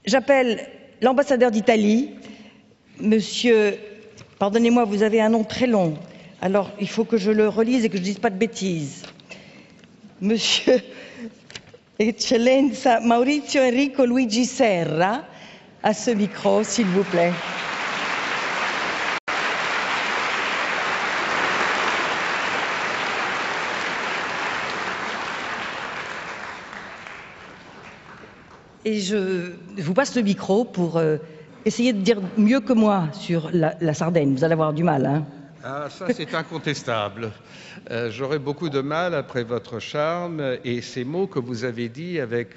J'appelle l'ambassadeur d'Italie, monsieur, pardonnez-moi, vous avez un nom très long, alors il faut que je le relise et que je ne dise pas de bêtises. Monsieur Eccellenza Maurizio Enrico Luigi Serra, à ce micro, s'il vous plaît. Et je vous passe le micro pour essayer de dire mieux que moi sur la Sardaigne. Vous allez avoir du mal, hein? Ah, ça, c'est incontestable. J'aurais beaucoup de mal après votre charme et ces mots que vous avez dits avec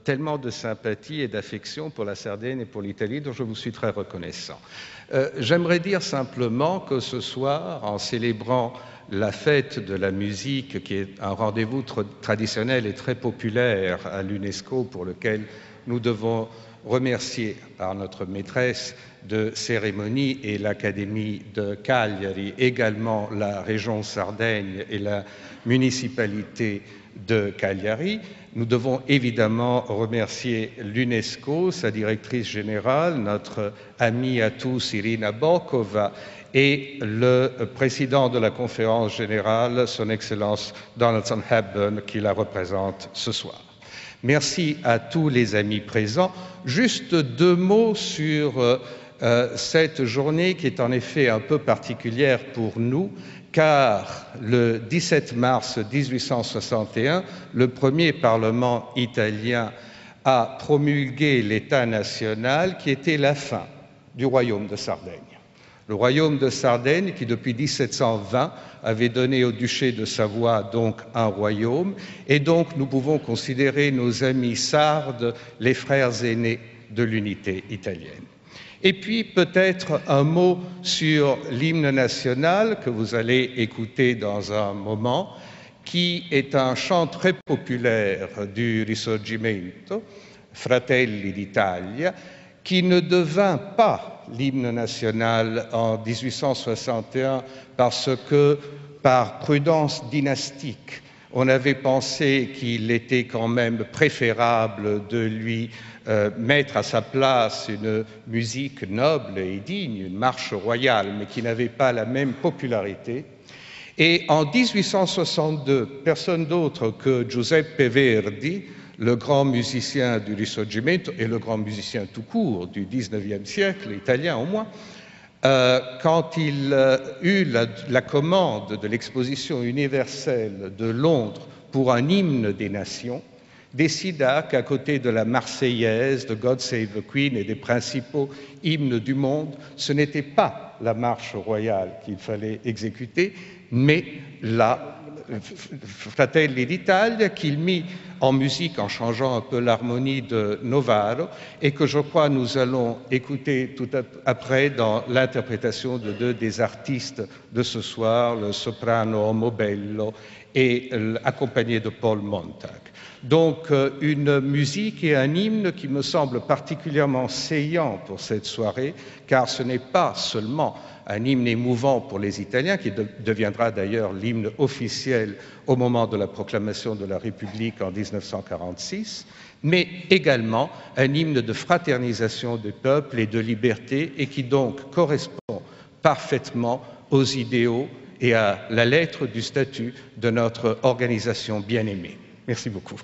tellement de sympathie et d'affection pour la Sardaigne et pour l'Italie, dont je vous suis très reconnaissant. J'aimerais dire simplement que ce soir, en célébrant la fête de la musique, qui est un rendez-vous traditionnel et très populaire à l'UNESCO, pour lequel nous devons remercier par notre maîtresse de cérémonie et l'Académie de Cagliari, également la région Sardaigne et la municipalité de Cagliari. Nous devons évidemment remercier l'UNESCO, sa directrice générale, notre amie à tous Irina Bokova, et le président de la conférence générale, son Excellence Donaldson Hepburn, qui la représente ce soir. Merci à tous les amis présents. Juste deux mots sur cette journée qui est en effet un peu particulière pour nous, car le 17 mars 1861, le premier Parlement italien a promulgué l'État national qui était la fin du royaume de Sardaigne. Le royaume de Sardaigne, qui depuis 1720 avait donné au duché de Savoie donc un royaume, et donc nous pouvons considérer nos amis sardes les frères aînés de l'unité italienne. Et puis peut-être un mot sur l'hymne national que vous allez écouter dans un moment, qui est un chant très populaire du Risorgimento, Fratelli d'Italia, qui ne devint pas l'hymne national en 1861 parce que, par prudence dynastique, on avait pensé qu'il était quand même préférable de lui mettre à sa place une musique noble et digne, une marche royale, mais qui n'avait pas la même popularité. Et en 1862, personne d'autre que Giuseppe Verdi, le grand musicien du Risorgimento et le grand musicien tout court du XIXe siècle, italien au moins, quand il eut la commande de l'exposition universelle de Londres pour un hymne des nations, décida qu'à côté de la Marseillaise, de God Save the Queen et des principaux hymnes du monde, ce n'était pas la marche royale qu'il fallait exécuter, mais la Fratelli d'Italia, qu'il mit en musique en changeant un peu l'harmonie de Novaro et que je crois nous allons écouter tout après dans l'interprétation de deux des artistes de ce soir, le soprano Omobello et accompagné de Paul Montag. Donc une musique et un hymne qui me semblent particulièrement saillants pour cette soirée, car ce n'est pas seulement un hymne émouvant pour les Italiens, qui deviendra d'ailleurs l'hymne officiel au moment de la proclamation de la République en 1946, mais également un hymne de fraternisation des peuples et de liberté, et qui donc correspond parfaitement aux idéaux et à la lettre du statut de notre organisation bien-aimée. Merci beaucoup.